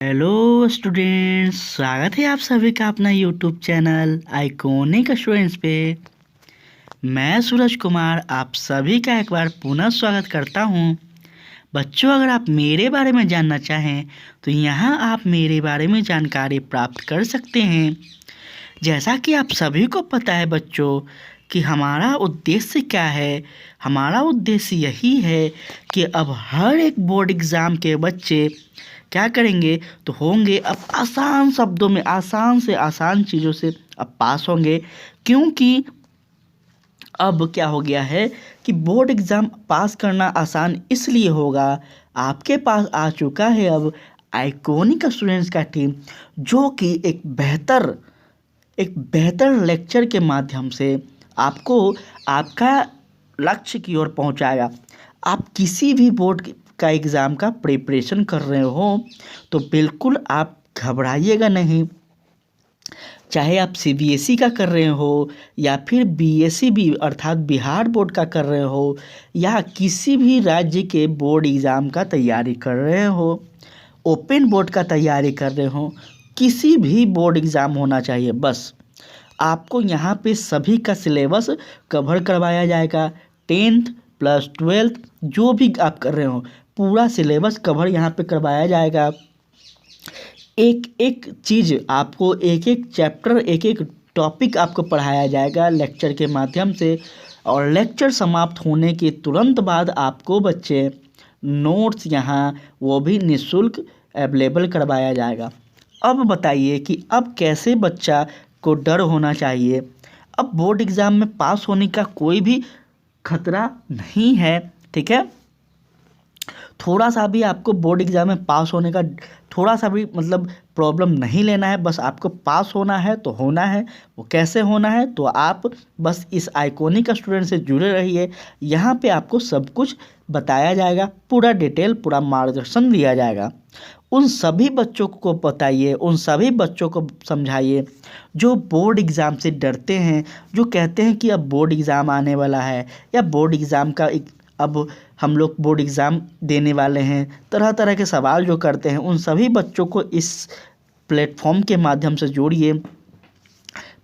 Hello students, स्वागत है आप सभी का अपना यूट्यूब चैनल आइकॉनिक स्टूडेंट्स पे। मैं सूरज कुमार आप सभी का एक बार पुनः स्वागत करता हूँ। बच्चों, अगर आप मेरे बारे में जानना चाहें तो यहाँ आप मेरे बारे में जानकारी प्राप्त कर सकते हैं। जैसा कि आप सभी को पता है बच्चों कि हमारा उद्देश्य क्या है। हमारा उद्देश्य यही है कि अब हर एक बोर्ड एग्ज़ाम के बच्चे क्या करेंगे तो होंगे अब आसान शब्दों में, आसान से आसान चीज़ों से अब पास होंगे। क्योंकि अब क्या हो गया है कि बोर्ड एग्ज़ाम पास करना आसान इसलिए होगा, आपके पास आ चुका है अब आइकॉनिक स्टूडेंट्स का टीम, जो कि एक बेहतर लेक्चर के माध्यम से आपको आपका लक्ष्य की ओर पहुंचाएगा। आप किसी भी बोर्ड का एग्ज़ाम का प्रिपरेशन कर रहे हो तो बिल्कुल आप घबराइएगा नहीं। चाहे आप सीबीएसई का कर रहे हो या फिर बीएसई अर्थात बिहार बोर्ड का कर रहे हो या किसी भी राज्य के बोर्ड एग्ज़ाम का तैयारी कर रहे हो, ओपन बोर्ड का तैयारी कर रहे हो, किसी भी बोर्ड एग्ज़ाम होना चाहिए, बस आपको यहाँ पे सभी का सिलेबस कवर करवाया जाएगा। 10th प्लस 12th जो भी आप कर रहे हो पूरा सिलेबस कवर यहाँ पे करवाया जाएगा। एक एक चीज़ आपको, एक एक चैप्टर, एक एक टॉपिक आपको पढ़ाया जाएगा लेक्चर के माध्यम से। और लेक्चर समाप्त होने के तुरंत बाद आपको बच्चे नोट्स यहाँ वो भी निःशुल्क अवेलेबल करवाया जाएगा। अब बताइए कि अब कैसे बच्चा को डर होना चाहिए। अब बोर्ड एग्ज़ाम में पास होने का कोई भी खतरा नहीं है, ठीक है। थोड़ा सा भी आपको बोर्ड एग्ज़ाम में पास होने का थोड़ा सा भी प्रॉब्लम नहीं लेना है, बस आपको पास होना है तो होना है। वो कैसे होना है तो आप बस इस आइकॉनिक स्टूडेंट से जुड़े रहिए। यहाँ पे आपको सब कुछ बताया जाएगा, पूरा डिटेल, पूरा मार्गदर्शन दिया जाएगा। उन सभी बच्चों को बताइए, उन सभी बच्चों को समझाइए जो बोर्ड एग्ज़ाम से डरते हैं, जो कहते हैं कि अब बोर्ड एग्ज़ाम आने वाला है या बोर्ड एग्ज़ाम का अब हम लोग बोर्ड एग्ज़ाम देने वाले हैं, तरह तरह के सवाल जो करते हैं, उन सभी बच्चों को इस प्लेटफॉर्म के माध्यम से जोड़िए।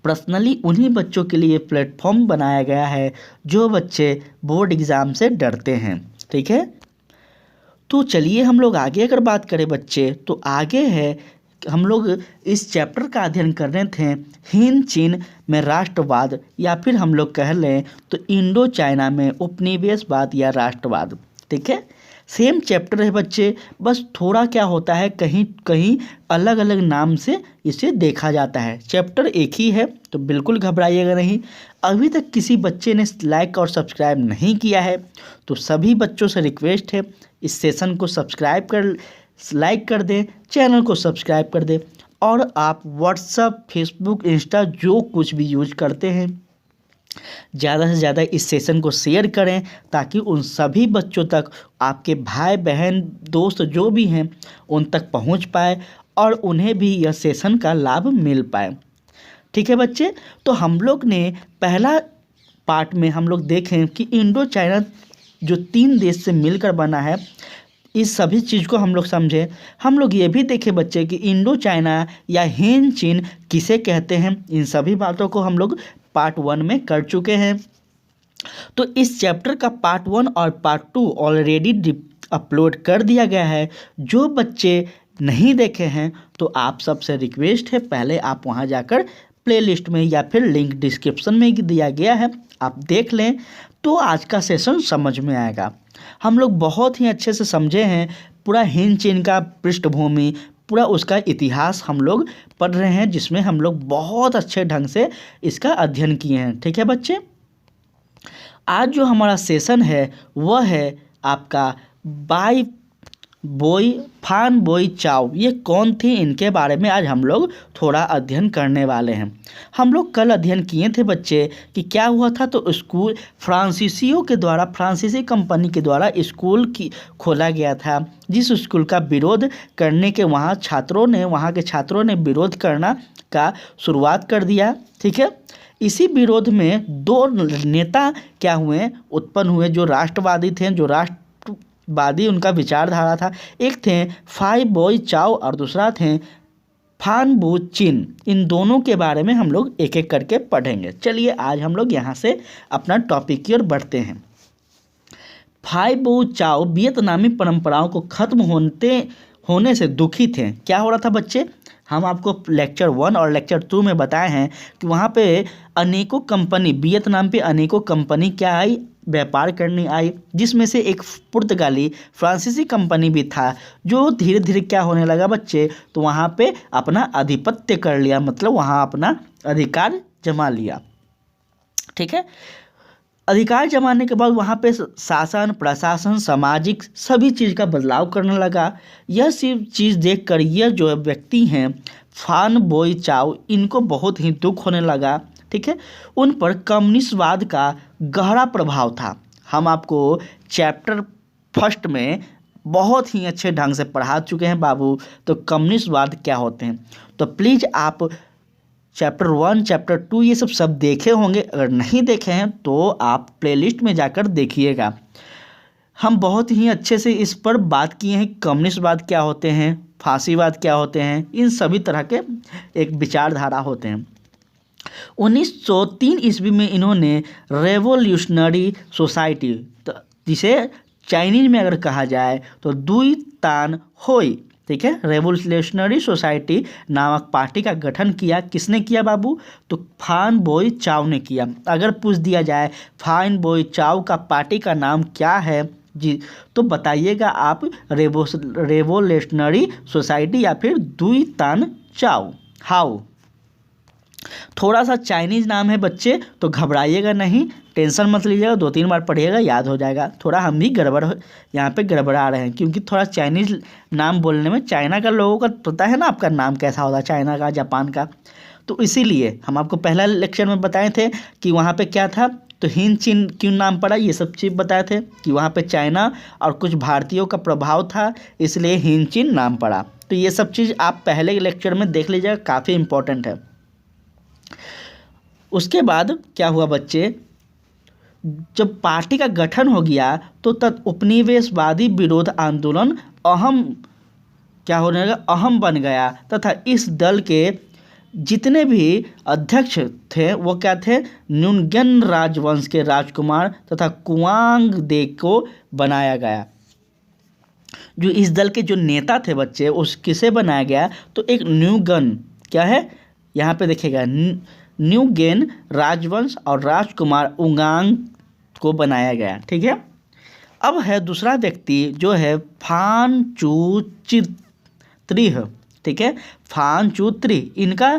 पर्सनली उन्हीं बच्चों के लिए प्लेटफॉर्म बनाया गया है जो बच्चे बोर्ड एग्ज़ाम से डरते हैं, ठीक है। तो चलिए हम लोग आगे अगर बात करें बच्चे, तो आगे है हम लोग इस चैप्टर का अध्ययन कर रहे थे हिंद चीन में राष्ट्रवाद, या फिर हम लोग कह लें तो इंडो चाइना में उपनिवेशवाद या राष्ट्रवाद, ठीक है। सेम चैप्टर है बच्चे, बस थोड़ा क्या होता है, कहीं कहीं अलग अलग नाम से इसे देखा जाता है। चैप्टर एक ही है तो बिल्कुल घबराइएगा नहीं। अभी तक किसी बच्चे ने लाइक और सब्सक्राइब नहीं किया है तो सभी बच्चों से रिक्वेस्ट है इस सेशन को सब्सक्राइब कर, लाइक कर दें, चैनल को सब्सक्राइब कर दें। और आप व्हाट्सअप, फेसबुक, इंस्टा जो कुछ भी यूज करते हैं ज़्यादा से ज़्यादा इस सेशन को शेयर करें ताकि उन सभी बच्चों तक, आपके भाई बहन दोस्त जो भी हैं उन तक पहुंच पाए और उन्हें भी यह सेशन का लाभ मिल पाए, ठीक है बच्चे। तो हम लोग ने पहला पार्ट में हम लोग देखें कि इंडो चाइना जो 3 देश से मिलकर बना है, इस सभी चीज़ को हम लोग समझे। हम लोग ये भी देखे बच्चे कि इंडो चाइना या हिंद चीन किसे कहते हैं, इन सभी बातों को हम लोग पार्ट 1 में कर चुके हैं। तो इस चैप्टर का पार्ट 1 और पार्ट 2 ऑलरेडी अपलोड कर दिया गया है। जो बच्चे नहीं देखे हैं तो आप सबसे रिक्वेस्ट है पहले आप वहां जाकर प्लेलिस्ट में या फिर लिंक डिस्क्रिप्शन में दिया गया है, आप देख लें तो आज का सेशन समझ में आएगा। हम लोग बहुत ही अच्छे से समझे हैं पूरा हिंद चीन का पृष्ठभूमि, पूरा उसका इतिहास हम लोग पढ़ रहे हैं, जिसमें हम लोग बहुत अच्छे ढंग से इसका अध्ययन किए हैं, ठीक है बच्चे। आज जो हमारा सेशन है वह है आपका बाई बोई फान बोई चाओ। ये कौन थी, इनके बारे में आज हम लोग थोड़ा अध्ययन करने वाले हैं। हम लोग कल अध्ययन किए थे बच्चे कि क्या हुआ था, तो स्कूल फ्रांसीसियों के द्वारा, फ्रांसीसी कंपनी के द्वारा स्कूल की खोला गया था, जिस स्कूल का विरोध करने के वहाँ के छात्रों ने विरोध करना का शुरुआत कर दिया, ठीक है। इसी विरोध में 2 नेता क्या हुए, उत्पन्न हुए, जो राष्ट्रवादी थे, जो वादी उनका विचारधारा था। एक थे फाई बोई चाओ और दूसरा थे फान बू चिन। इन दोनों के बारे में हम लोग एक एक करके पढ़ेंगे। चलिए आज हम लोग यहाँ से अपना टॉपिक की ओर बढ़ते हैं। फाई बू चाओ वियतनामी परंपराओं को खत्म होने से दुखी थे। क्या हो रहा था बच्चे, हम आपको लेक्चर 1 और लेक्चर 2 में बताए हैं कि वहाँ पे अनेकों कंपनी, वियतनाम पे अनेकों कंपनी क्या आई, व्यापार करने आई, जिसमें से एक पुर्तगाली फ्रांसीसी कंपनी भी था, जो धीरे धीरे क्या होने लगा बच्चे, तो वहाँ पे अपना आधिपत्य कर लिया, मतलब वहाँ अपना अधिकार जमा लिया। ठीक है, अधिकार जमाने के बाद वहाँ पे शासन, प्रशासन, सामाजिक सभी चीज़ का बदलाव करने लगा। यह सिर्फ चीज़ देखकर यह जो व्यक्ति हैं फान बोई चाओ, इनको बहुत ही दुख होने लगा। ठीक है, उन पर कम्युनिस्टवाद का गहरा प्रभाव था। हम आपको चैप्टर 1 में बहुत ही अच्छे ढंग से पढ़ा चुके हैं बाबू, तो कम्युनिस्टवाद क्या होते हैं। तो प्लीज़ आप चैप्टर 1, चैप्टर 2 ये सब देखे होंगे। अगर नहीं देखे हैं तो आप प्लेलिस्ट में जाकर देखिएगा। हम बहुत ही अच्छे से इस पर बात किए हैं, कम्युनिस्टवाद क्या होते हैं, फांसीवाद क्या होते हैं, इन सभी तरह के एक विचारधारा होते हैं। 1903 ईस्वी में इन्होंने रेवोल्यूशनरी सोसाइटी, जिसे चाइनीज में अगर कहा जाए तो दुई तान होई, ठीक है, रेवोल्यूशनरी सोसाइटी नामक पार्टी का गठन किया। किसने किया बाबू, तो फान बोई चाओ ने किया। अगर पूछ दिया जाए फान बोई चाओ का पार्टी का नाम क्या है जी, तो बताइएगा आप रेवोल्यूशनरी सोसाइटी या फिर दुई तान चाओ हाउ। थोड़ा सा चाइनीज़ नाम है बच्चे, तो घबराइएगा नहीं, टेंशन मत लीजिएगा, 2-3 बार पढ़िएगा, याद हो जाएगा। थोड़ा हम भी यहाँ पे गड़बड़ा रहे हैं, क्योंकि थोड़ा चाइनीज़ नाम बोलने में, चाइना का लोगों का पता है ना आपका नाम कैसा होता है, चाइना का, जापान का, तो इसीलिए हम आपको पहला लेक्चर में बताए थे कि वहाँ पे क्या था, तो हिंद चीन क्यों नाम पड़ा, ये सब चीज़ बताए थे कि वहाँ पे चाइना और कुछ भारतीयों का प्रभाव था, इसलिए हिंद चीन नाम पड़ा। तो ये सब चीज़ आप पहले लेक्चर में देख लीजिएगा, काफ़ी इंपॉर्टेंट है। उसके बाद क्या हुआ बच्चे, जब पार्टी का गठन हो गया तो उपनिवेशवादी विरोध आंदोलन अहम बन गया तथा इस दल के जितने भी अध्यक्ष थे वो क्या थे, न्युनगन राजवंश के राजकुमार तथा कुआंग दे को बनाया गया। जो इस दल के जो नेता थे बच्चे, उस किसे बनाया गया, तो एक न्युगन, क्या है यहाँ पे देखिएगा, न्युगेन राजवंश और राजकुमार उंगांग को बनाया गया। ठीक है, अब है दूसरा व्यक्ति जो है फान चू त्रिह। ठीक है, फान चू त्रि, इनका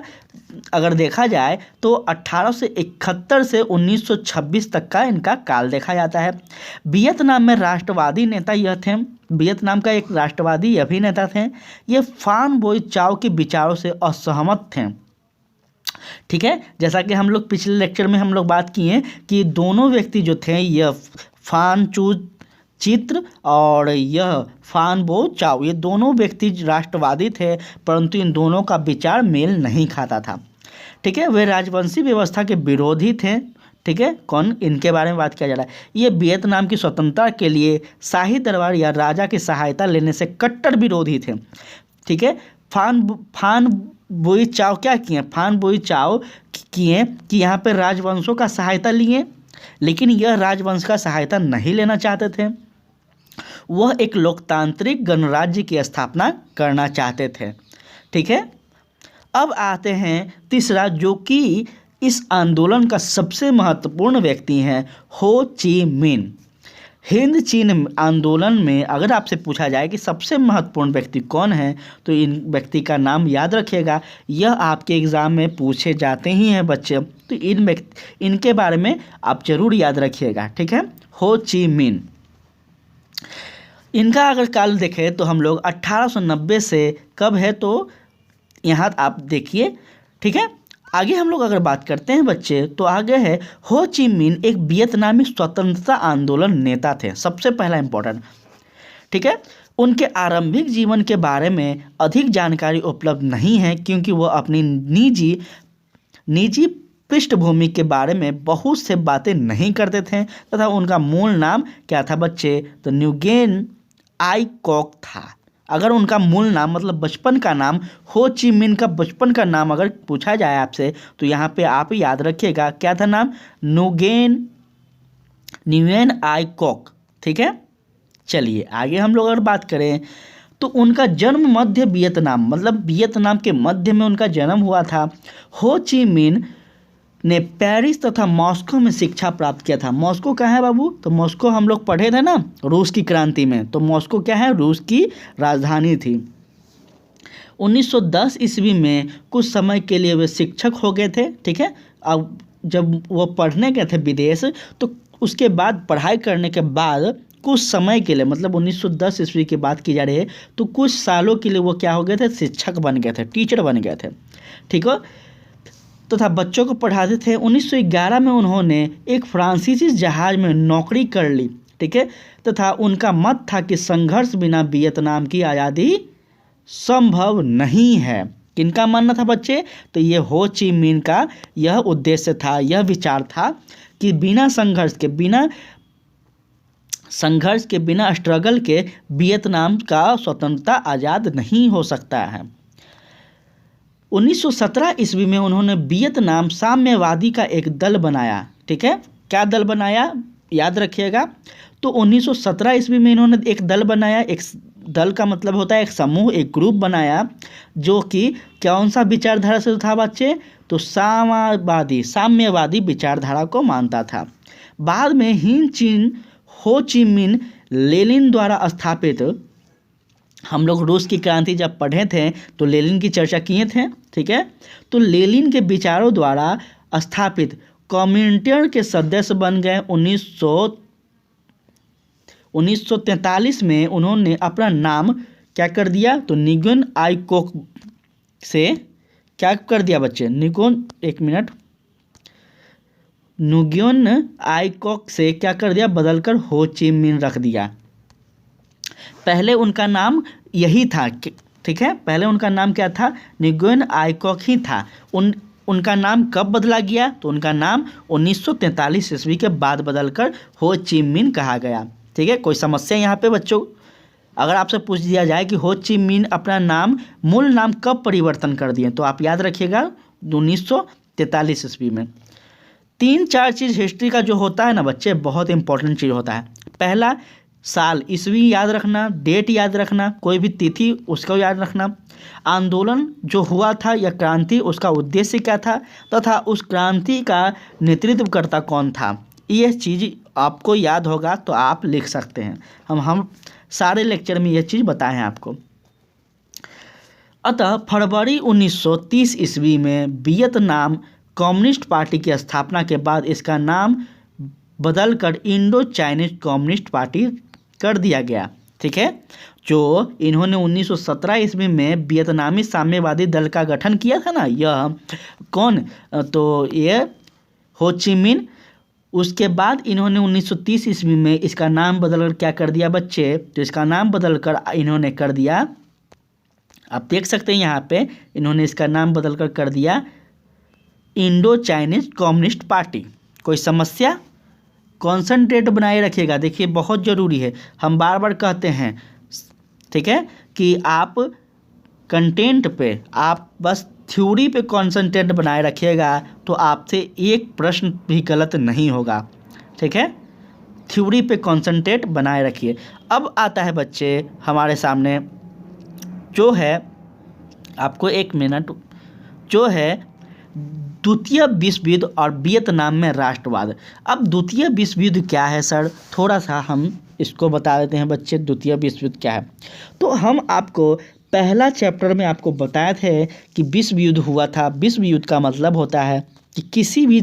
अगर देखा जाए तो 1871 से 1926 तक का इनका काल देखा जाता है। वियतनाम में राष्ट्रवादी नेता यह थे, वियतनाम का एक राष्ट्रवादी यह भी नेता थे। ये फान बोई चाओ के विचारों से असहमत थे। ठीक है, जैसा कि हम लोग पिछले लेक्चर में हम लोग बात किए कि दोनों व्यक्ति जो थे, यह फान चू चित्र और यह फान बो चाओ, ये दोनों व्यक्ति राष्ट्रवादी थे, परंतु इन दोनों का विचार मेल नहीं खाता था। ठीक है, वे राजवंशी व्यवस्था के विरोधी थे। ठीक है, कौन, इनके बारे में बात किया जा रहा है। ये वियतनाम की स्वतंत्रता के लिए शाही दरबार या राजा की सहायता लेने से कट्टर विरोधी थे। ठीक है, फान बोई चाओ क्या किए, फान बोई चाओ किए कि यहाँ पे राजवंशों का सहायता लिए, लेकिन यह राजवंश का सहायता नहीं लेना चाहते थे। वह एक लोकतांत्रिक गणराज्य की स्थापना करना चाहते थे। ठीक है, अब आते हैं तीसरा, जो कि इस आंदोलन का सबसे महत्वपूर्ण व्यक्ति हैं, हो ची मिन। हिंद चीन आंदोलन में अगर आपसे पूछा जाए कि सबसे महत्वपूर्ण व्यक्ति कौन है, तो इन व्यक्ति का नाम याद रखिएगा, यह आपके एग्ज़ाम में पूछे जाते ही हैं बच्चे, तो इनके बारे में आप जरूर याद रखिएगा। ठीक है, हो ची मिन। इनका अगर काल देखें तो हम लोग 1890 से कब है, तो यहाँ आप देखिए। ठीक है, आगे हम लोग अगर बात करते हैं बच्चे, तो आगे है हो ची मिन एक वियतनामी स्वतंत्रता आंदोलन नेता थे, सबसे पहला इंपॉर्टेंट। ठीक है, उनके आरंभिक जीवन के बारे में अधिक जानकारी उपलब्ध नहीं है, क्योंकि वह अपनी निजी पृष्ठभूमि के बारे में बहुत से बातें नहीं करते थे, तथा उनका मूल नाम क्या था बच्चे, तो न्युगेन आई कॉक था। अगर उनका मूल नाम मतलब बचपन का नाम हो ची मिन का बचपन का नाम अगर पूछा जाए आपसे तो यहाँ पे आप याद रखिएगा क्या था नाम, न्यूएन आई कॉक। ठीक है, चलिए आगे हम लोग अगर बात करें तो उनका जन्म मध्य वियतनाम मतलब वियतनाम के मध्य में उनका जन्म हुआ था। हो ची मिन ने पेरिस तथा मॉस्को में शिक्षा प्राप्त किया था। मॉस्को कहाँ है बाबू, तो मॉस्को हम लोग पढ़े थे ना रूस की क्रांति में, तो मॉस्को क्या है, रूस की राजधानी थी। 1910 ईस्वी में कुछ समय के लिए वे शिक्षक हो गए थे। ठीक है, अब जब वो पढ़ने गए थे विदेश तो उसके बाद पढ़ाई करने के बाद कुछ समय के लिए मतलब 1910 ईस्वी की बात की जा रही है, तो कुछ सालों के लिए वो क्या हो गए थे, शिक्षक बन गए थे, टीचर बन गए थे। ठीक है, तथा बच्चों को पढ़ाते थे। 1911 में उन्होंने एक फ्रांसीसी जहाज में नौकरी कर ली। ठीक है, तथा उनका मत था कि संघर्ष बिना वियतनाम की आज़ादी संभव नहीं है। किनका मानना था बच्चे, तो ये हो ची मिन का यह उद्देश्य था, यह विचार था कि बिना संघर्ष के बिना स्ट्रगल के वियतनाम का स्वतंत्रता आज़ाद नहीं हो सकता है। 1917 ईस्वी में उन्होंने वियतनाम साम्यवादी का एक दल बनाया। ठीक है, क्या दल बनाया याद रखिएगा, तो 1917 ईस्वी में इन्होंने एक दल बनाया। एक दल का मतलब होता है एक समूह, एक ग्रुप बनाया जो कि कौन सा विचारधारा से था बच्चे, तो साम्यवादी विचारधारा को मानता था। बाद में हो ची मिन लेनिन द्वारा स्थापित, हम लोग रूस की क्रांति जब पढ़े थे तो लेनिन की चर्चा किए थे। ठीक है, तो लेनिन के विचारों द्वारा स्थापित कॉमिन्टेर्न के सदस्य बन गए। 1943 में उन्होंने अपना नाम क्या कर दिया, तो निगुन आई कॉक से क्या कर दिया बच्चे, नुग्योन आई कॉक से क्या कर दिया, बदलकर हो ची मिन रख दिया। पहले उनका नाम यही था। ठीक है, पहले उनका नाम क्या था, निगुन आई कॉक ही था। उनका नाम कब बदला गया, तो उनका नाम 1943 ईस्वी के बाद बदलकर हो ची मिन कहा गया। ठीक है, कोई समस्या यहाँ पे बच्चों, अगर आपसे पूछ दिया जाए कि हो ची मिन अपना नाम मूल नाम कब परिवर्तन कर दिए, तो आप याद रखिएगा 1943 ईस्वी में। 3-4 चीज़ हिस्ट्री का जो होता है ना बच्चे, बहुत इंपॉर्टेंट चीज़ होता है। पहला साल ईस्वी याद रखना, डेट याद रखना, कोई भी तिथि उसको याद रखना, आंदोलन जो हुआ था या क्रांति उसका उद्देश्य क्या था, तथा उस क्रांति का नेतृत्वकर्ता कौन था। यह चीज़ आपको याद होगा तो आप लिख सकते हैं। हम सारे लेक्चर में यह चीज़ बताए हैं आपको। अतः फरवरी 1930 ईस्वी में वियतनाम कम्युनिस्ट पार्टी की स्थापना के बाद इसका नाम बदलकर इंडो चाइनीज कम्युनिस्ट पार्टी कर दिया गया। ठीक है, जो इन्होंने 1917 ईस्वी में वियतनामी साम्यवादी दल का गठन किया था ना, यह कौन, तो ये हो ची मिन। उसके बाद इन्होंने 1930 ईस्वी में इसका नाम बदलकर क्या कर दिया बच्चे, तो इसका नाम बदलकर इन्होंने कर दिया, आप देख सकते हैं यहाँ पे इन्होंने इसका नाम बदलकर कर दिया इंडो चाइनीज कम्युनिस्ट पार्टी। कोई समस्या, कॉन्सेंट्रेट बनाए रखिएगा, देखिए बहुत ज़रूरी है। हम बार बार कहते हैं ठीक है कि आप कंटेंट पे, आप बस थ्योरी पे कॉन्सेंट्रेट बनाए रखिएगा तो आपसे एक प्रश्न भी गलत नहीं होगा। ठीक है, थ्योरी पे कॉन्सेंट्रेट बनाए रखिए। अब आता है बच्चे हमारे सामने जो है, आपको 1 मिनट, जो है द्वितीय विश्व युद्ध और वियतनाम में राष्ट्रवाद। अब द्वितीय विश्व युद्ध क्या है सर, थोड़ा सा हम इसको बता देते हैं बच्चे, द्वितीय विश्व युद्ध क्या है। तो हम आपको पहला चैप्टर में आपको बताए थे कि विश्व युद्ध हुआ था। विश्व युद्ध का मतलब होता है कि किसी भी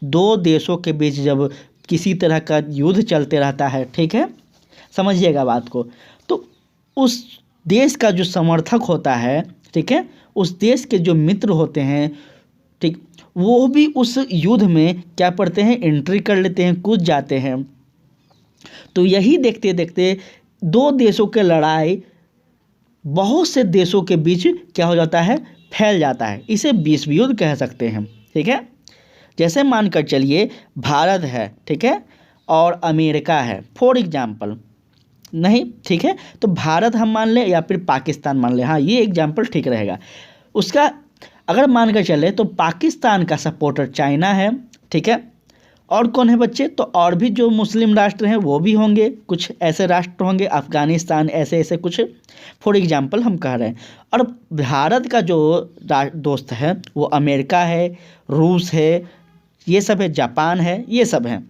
2 देशों के बीच जब किसी तरह का युद्ध चलते रहता है, ठीक है, समझिएगा बात को, तो उस देश का जो समर्थक होता है, ठीक है, उस देश के जो मित्र होते हैं, ठीक, वो भी उस युद्ध में क्या पढ़ते हैं, एंट्री कर लेते हैं, कूद जाते हैं। तो यही देखते देखते 2 देशों के लड़ाई बहुत से देशों के बीच क्या हो जाता है, फैल जाता है। इसे विश्व युद्ध कह सकते हैं। ठीक है, जैसे मानकर चलिए भारत है, ठीक है, और अमेरिका है, फॉर एग्जाम्पल, नहीं, ठीक है, तो भारत हम मान लें या फिर पाकिस्तान मान लें, हाँ ये एग्जाम्पल ठीक रहेगा। उसका अगर मान कर चले तो पाकिस्तान का सपोर्टर चाइना है, ठीक है। और कौन है बच्चे, तो और भी जो मुस्लिम राष्ट्र हैं वो भी होंगे, कुछ ऐसे राष्ट्र होंगे, अफगानिस्तान, ऐसे ऐसे कुछ फॉर एग्जांपल हम कह रहे हैं। और भारत का जो दोस्त है वो अमेरिका है, रूस है, ये सब है, जापान है, ये सब हैं।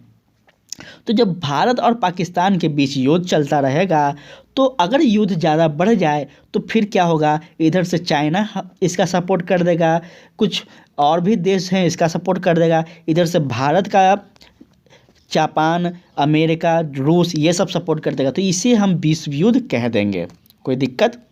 तो जब भारत और पाकिस्तान के बीच युद्ध चलता रहेगा तो अगर युद्ध ज़्यादा बढ़ जाए तो फिर क्या होगा, इधर से चाइना इसका सपोर्ट कर देगा, कुछ और भी देश हैं इसका सपोर्ट कर देगा, इधर से भारत का जापान, अमेरिका, रूस ये सब सपोर्ट कर देगा, तो इसे हम विश्व युद्ध कह देंगे। कोई दिक्कत?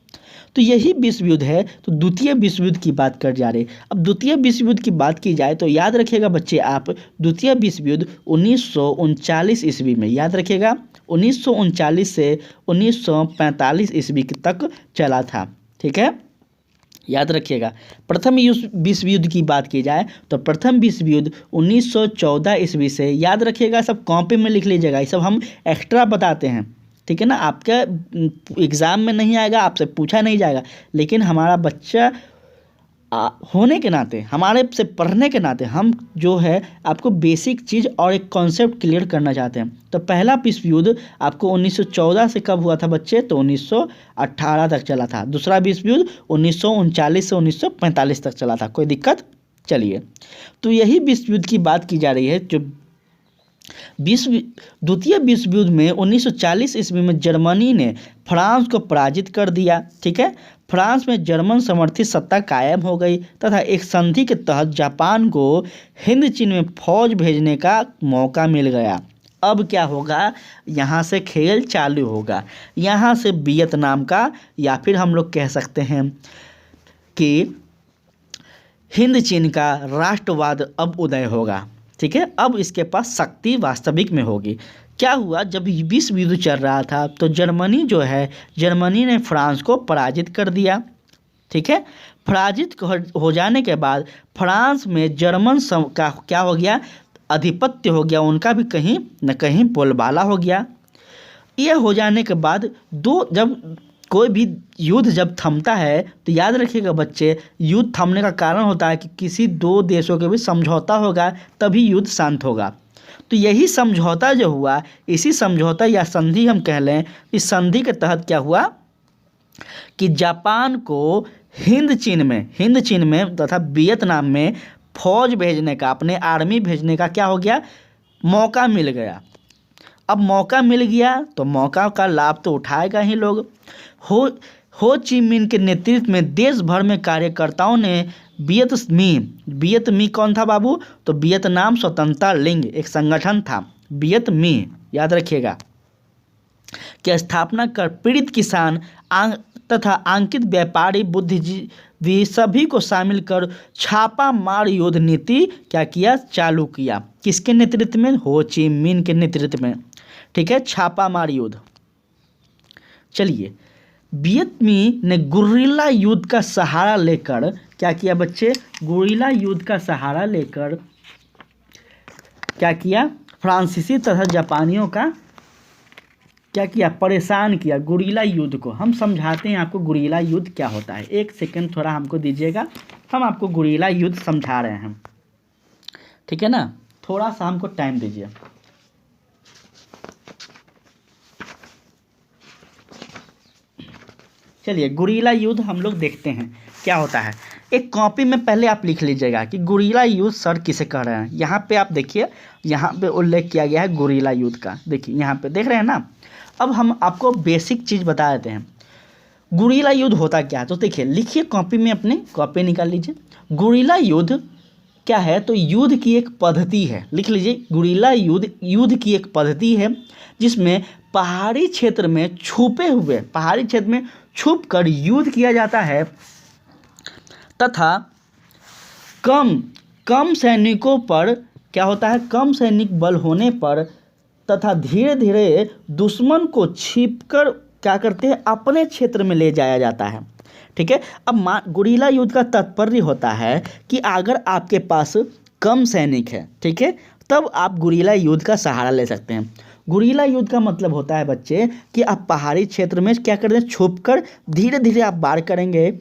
तो यही विश्व युद्ध है। तो द्वितीय विश्व युद्ध की बात कर जा रहे। अब द्वितीय विश्व युद्ध की बात की जाए तो याद रखिएगा बच्चे आप, द्वितीय विश्व युद्ध 1939 ईस्वी में, याद रखिएगा 1939 से 1945 ईस्वी तक चला था, ठीक है, याद रखिएगा। प्रथम विश्व युद्ध की बात की जाए तो प्रथम विश्व युद्ध 1914 ईस्वी से, याद रखिएगा, सब कॉपी में लिख लीजिएगा, ये सब हम एक्स्ट्रा बताते हैं, ठीक है ना। आपके एग्ज़ाम में नहीं आएगा, आपसे पूछा नहीं जाएगा, लेकिन हमारा बच्चा होने के नाते, हमारे से पढ़ने के नाते हम जो है आपको बेसिक चीज़ और एक कॉन्सेप्ट क्लियर करना चाहते हैं। तो पहला विश्व युद्ध आपको 1914 से कब हुआ था बच्चे, तो 1918 तक चला था। दूसरा विश्व युद्ध 1939 से 1945 तक चला था। कोई दिक्कत? चलिए, तो यही विश्व युद्ध की बात की जा रही है। जो द्वितीय विश्व युद्ध में 1940 ईस्वी में जर्मनी ने फ्रांस को पराजित कर दिया, ठीक है। फ्रांस में जर्मन समर्थित सत्ता कायम हो गई तथा एक संधि के तहत जापान को हिंद चीन में फौज भेजने का मौका मिल गया। अब क्या होगा, यहाँ से खेल चालू होगा, यहाँ से वियतनाम का, या फिर हम लोग कह सकते हैं कि हिंद चीन का राष्ट्रवाद अब उदय होगा, ठीक है। अब इसके पास शक्ति वास्तविक में होगी। क्या हुआ, जब विश्व युद्ध चल रहा था तो जर्मनी जो है, जर्मनी ने फ्रांस को पराजित कर दिया, ठीक है। पराजित हो जाने के बाद फ्रांस में जर्मन का क्या हो गया, आधिपत्य हो गया, उनका भी कहीं न कहीं बोलबाला हो गया। ये हो जाने के बाद जब कोई भी युद्ध जब थमता है तो याद रखिएगा बच्चे, युद्ध थमने का कारण होता है कि किसी दो देशों के बीच समझौता होगा, तभी युद्ध शांत होगा। तो यही समझौता जो हुआ, इसी समझौता या संधि हम कह लें, इस संधि के तहत क्या हुआ कि जापान को हिंद चीन में तथा वियतनाम में फौज भेजने का, अपने आर्मी भेजने का क्या हो गया, मौका मिल गया। अब मौका मिल गया तो मौका का लाभ तो उठाएगा ही लोग। हो ची मिन के नेतृत्व में देश भर में कार्यकर्ताओं ने वियतमी कौन था बाबू, तो वियतनाम स्वतंत्रता लीग एक संगठन था, वियतमी याद रखिएगा, की स्थापना कर पीड़ित किसान तथा अंकित व्यापारी, बुद्धिजीवी सभी को शामिल कर छापा मार युद्ध नीति क्या किया, चालू किया। किसके नेतृत्व में, हो ची मिन के नेतृत्व में, ठीक है, छापा मार युद्ध। चलिए, वियतमी ने गुर्रिल्ला युद्ध का सहारा लेकर क्या किया बच्चे, गुर्रिल्ला युद्ध का सहारा लेकर क्या किया, फ्रांसीसी तथा जापानियों का क्या किया, परेशान किया। गुर्रिल्ला युद्ध को हम समझाते हैं आपको, गुर्रिल्ला युद्ध क्या होता है। एक सेकंड थोड़ा हमको दीजिएगा, हम आपको गुर्रिल्ला युद्ध समझा रहे हैं, ठीक है ना, थोड़ा सा हमको टाइम दीजिए। चलिए, गुर्रिल्ला युद्ध हम लोग देखते हैं क्या होता है। एक कॉपी में पहले आप लिख लीजिएगा कि गुर्रिल्ला युद्ध सर किसे कह रहे हैं। यहाँ पे आप देखिए, यहाँ पे उल्लेख किया गया है गुर्रिल्ला युद्ध का, देखिए यहाँ पे देख रहे हैं ना। अब हम आपको बेसिक चीज़ बता देते हैं, गुर्रिल्ला युद्ध होता क्या है। तो देखिए, लिखिए कॉपी में, अपने कॉपी निकाल लीजिए। गुर्रिल्ला युद्ध क्या है, तो युद्ध की एक पद्धति है, लिख लीजिए, गुर्रिल्ला युद्ध की एक पद्धति है जिसमें पहाड़ी क्षेत्र में छुप कर युद्ध किया जाता है तथा कम सैनिकों पर क्या होता है, कम सैनिक बल होने पर तथा धीरे धीरे दुश्मन को छिपकर क्या करते हैं, अपने क्षेत्र में ले जाया जाता है, ठीक है। अब गुर्रिल्ला युद्ध का तात्पर्य होता है कि अगर आपके पास कम सैनिक है, ठीक है, तब आप गुर्रिल्ला युद्ध का सहारा ले सकते हैं। गुरीला युद्ध का मतलब होता है बच्चे कि आप पहाड़ी क्षेत्र में क्या करते हैं, छुप कर धीरे धीरे आप वार करेंगे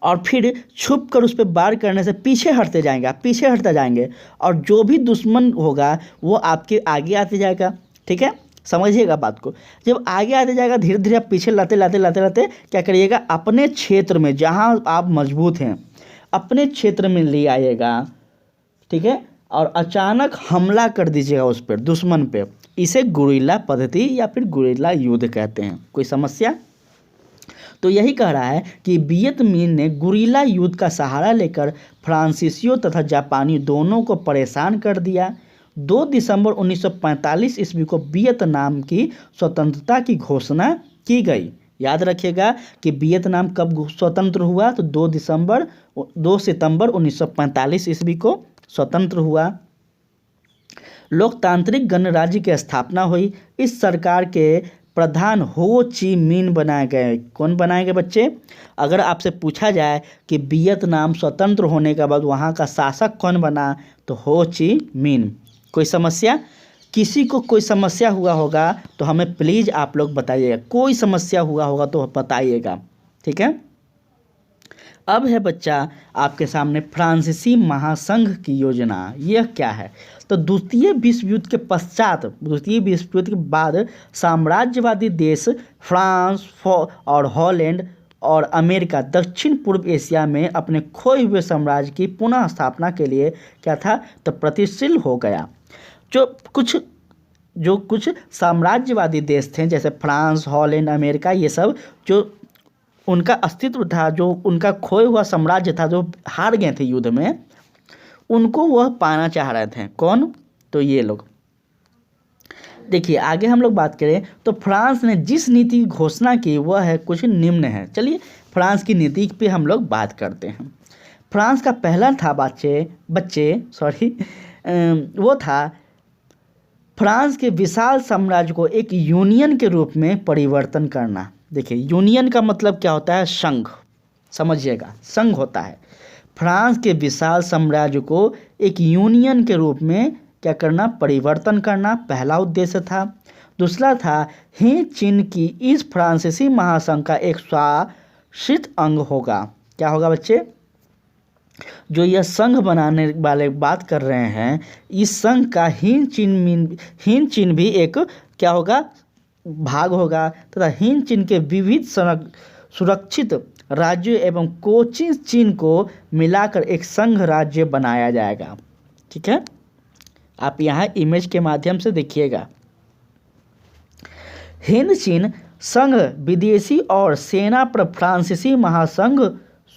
और फिर छुप कर उस पर वार करने से पीछे हटते जाएंगे, आप पीछे हटते जाएंगे और जो भी दुश्मन होगा वो आपके आगे आते जाएगा। ठीक है, समझिएगा बात को। जब आगे आते जाएगा धीरे धीरे आप पीछे लाते लाते लाते लाते क्या करिएगा, अपने क्षेत्र में जहाँ आप मजबूत हैं अपने क्षेत्र में ले आइएगा। ठीक है, और अचानक हमला कर दीजिएगा उस पर, दुश्मन पे। इसे गुरिल्ला पद्धति या फिर गुरिल्ला युद्ध कहते हैं। कोई समस्या? तो यही कह रहा है कि वियत मिन्ह ने गुरिल्ला युद्ध का सहारा लेकर फ्रांसीसियों तथा जापानी दोनों को परेशान कर दिया। 2 दिसंबर 1945 ईस्वी को वियतनाम की स्वतंत्रता की घोषणा की गई। याद रखिएगा कि वियतनाम कब स्वतंत्र हुआ, तो 2 सितंबर 1945 ईस्वी को स्वतंत्र हुआ। लोकतांत्रिक गणराज्य की स्थापना हुई। इस सरकार के प्रधान हो ची मिन्ह बनाए गए। कौन बनाए गए बच्चे? अगर आपसे पूछा जाए कि वियतनाम स्वतंत्र होने के बाद वहाँ का शासक कौन बना, तो हो ची मिन्ह। कोई समस्या? किसी को कोई समस्या हुआ होगा तो हमें प्लीज़ आप लोग बताइएगा, कोई समस्या हुआ होगा तो बताइएगा। ठीक है, अब है बच्चा आपके सामने फ्रांसीसी महासंघ की योजना। यह क्या है? तो द्वितीय विश्व युद्ध के पश्चात, द्वितीय विश्व युद्ध के बाद साम्राज्यवादी देश फ्रांस और हॉलैंड और अमेरिका दक्षिण पूर्व एशिया में अपने खोए हुए साम्राज्य की पुनः स्थापना के लिए क्या था, तो प्रतिशील हो गया। जो कुछ साम्राज्यवादी देश थे जैसे फ्रांस, हॉलैंड, अमेरिका, ये सब जो उनका अस्तित्व था, जो उनका खोए हुआ साम्राज्य था, जो हार गए थे युद्ध में, उनको वह पाना चाह रहे थे। कौन? तो ये लोग। देखिए आगे हम लोग बात करें तो फ्रांस ने जिस नीति की घोषणा की वह है कुछ निम्न है। चलिए फ्रांस की नीति पे हम लोग बात करते हैं। फ्रांस का पहला था वो था फ्रांस के विशाल साम्राज्य को एक यूनियन के रूप में परिवर्तन करना। देखिए यूनियन का मतलब क्या होता है? संघ। समझिएगा, संघ होता है। फ्रांस के विशाल साम्राज्य को एक यूनियन के रूप में क्या करना? परिवर्तन करना पहला उद्देश्य था। दूसरा था ही चीन की इस फ्रांसीसी महासंघ का एक शासित अंग होगा। क्या होगा बच्चे? जो यह संघ बनाने वाले बात कर रहे हैं, इस संघ का हिंद चीन भी एक क्या होगा? भाग होगा तथा हिंद चीन के विविध सुरक्षित राज्यों एवं कोचिन चीन को मिलाकर एक संघ राज्य बनाया जाएगा। ठीक है, आप यहाँ इमेज के माध्यम से देखिएगा। हिंद चीन संघ विदेशी और सेना पर फ्रांसीसी महासंघ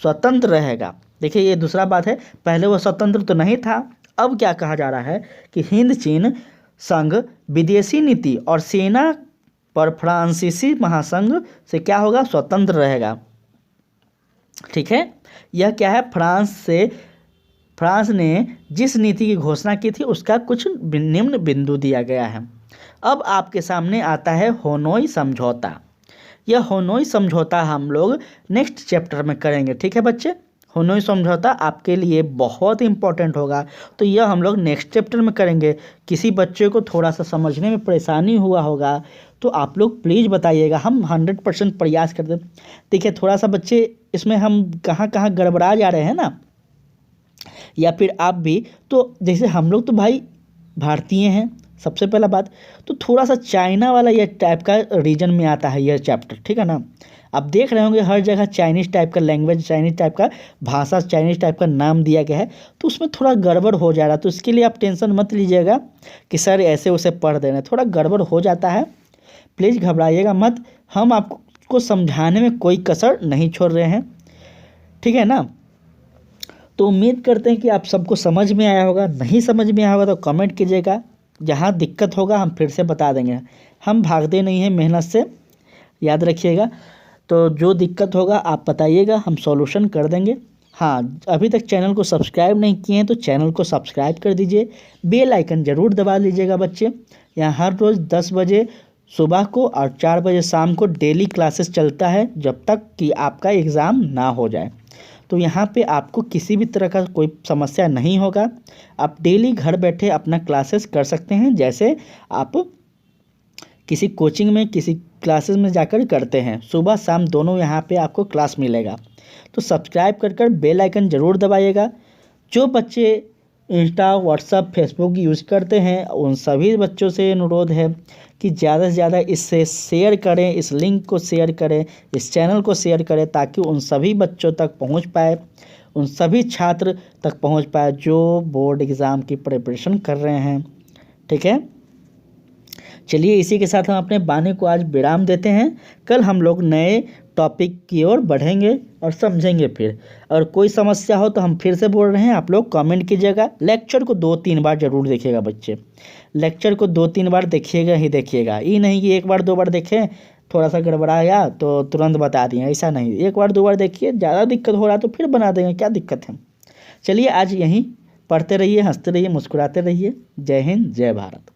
स्वतंत्र रहेगा। देखिए ये दूसरा बात है, पहले वो स्वतंत्र तो नहीं था। अब क्या कहा जा रहा है कि हिंद चीन संघ विदेशी नीति और सेना पर फ्रांसीसी महासंघ से क्या होगा? स्वतंत्र रहेगा। ठीक है, यह क्या है? फ्रांस ने जिस नीति की घोषणा की थी उसका कुछ निम्न बिंदु दिया गया है। अब आपके सामने आता है होनोई समझौता। यह होनोई समझौता हम लोग नेक्स्ट चैप्टर में करेंगे। ठीक है बच्चे, होनोई समझौता आपके लिए बहुत इंपॉर्टेंट होगा, तो यह हम लोग नेक्स्ट चैप्टर में करेंगे। किसी बच्चे को थोड़ा सा समझने में परेशानी हुआ होगा तो आप लोग प्लीज़ बताइएगा, हम 100% प्रयास करते हैं। देखिए थोड़ा सा बच्चे इसमें हम कहाँ कहाँ गड़बड़ा जा रहे हैं ना, या फिर आप भी, तो जैसे हम लोग तो भाई भारतीय हैं सबसे पहला बात, तो थोड़ा सा चाइना वाला यह टाइप का रीजन में आता है यह चैप्टर। ठीक है ना, आप देख रहे होंगे हर जगह चाइनीज़ टाइप का लैंग्वेज, चाइनीज़ टाइप का भाषा, चाइनीज़ टाइप का नाम दिया गया है, तो उसमें थोड़ा गड़बड़ हो जा रहा है। तो इसके लिए आप टेंशन मत लीजिएगा कि सर ऐसे उसे पढ़ दे रहे हैं, थोड़ा गड़बड़ हो जाता है, प्लीज़ घबराइएगा मत। हम आपको समझाने में कोई कसर नहीं छोड़ रहे हैं। ठीक है ना, तो उम्मीद करते हैं कि आप सबको समझ में आया होगा। नहीं समझ में आया होगा तो कमेंट कीजिएगा, जहाँ दिक्कत होगा हम फिर से बता देंगे। हम भागते नहीं हैं मेहनत से, याद रखिएगा। तो जो दिक्कत होगा आप बताइएगा, हम सॉल्यूशन कर देंगे। हाँ, अभी तक चैनल को सब्सक्राइब नहीं किए हैं तो चैनल को सब्सक्राइब कर दीजिए, बेल आइकन ज़रूर दबा लीजिएगा बच्चे। यहाँ हर रोज़ 10 बजे सुबह को और 4 बजे शाम को डेली क्लासेस चलता है, जब तक कि आपका एग्ज़ाम ना हो जाए। तो यहाँ पे आपको किसी भी तरह का कोई समस्या नहीं होगा, आप डेली घर बैठे अपना क्लासेस कर सकते हैं जैसे आप किसी कोचिंग में, किसी क्लासेस में जाकर करते हैं। सुबह शाम दोनों यहाँ पे आपको क्लास मिलेगा। तो सब्सक्राइब कर बेल आइकन ज़रूर दबाइएगा। जो बच्चे इंस्टा, व्हाट्सअप, फेसबुक यूज़ करते हैं उन सभी बच्चों से अनुरोध है कि ज़्यादा से ज़्यादा इससे शेयर करें, इस लिंक को शेयर करें, इस चैनल को शेयर करें, ताकि उन सभी बच्चों तक पहुंच पाए, उन सभी छात्र तक पहुंच पाए जो बोर्ड एग्ज़ाम की प्रिपरेशन कर रहे हैं। ठीक है, चलिए इसी के साथ हम अपने वाणी को आज विराम देते हैं। कल हम लोग नए टॉपिक की ओर बढ़ेंगे और समझेंगे फिर। और कोई समस्या हो तो हम फिर से बोल रहे हैं, आप लोग कमेंट कीजिएगा। लेक्चर को 2-3 बार जरूर देखिएगा बच्चे, लेक्चर को 2-3 बार देखिएगा ही देखिएगा। ये नहीं कि एक बार 2 बार देखें, थोड़ा सा गड़बड़ाया तो तुरंत बता दिए, ऐसा नहीं। एक बार 2 बार देखिए, ज़्यादा दिक्कत हो रहा तो फिर बना देंगे, क्या दिक्कत है। चलिए आज यहीं पढ़ते रहिए, हंसते रहिए, मुस्कुराते रहिए। जय हिंद, जय भारत।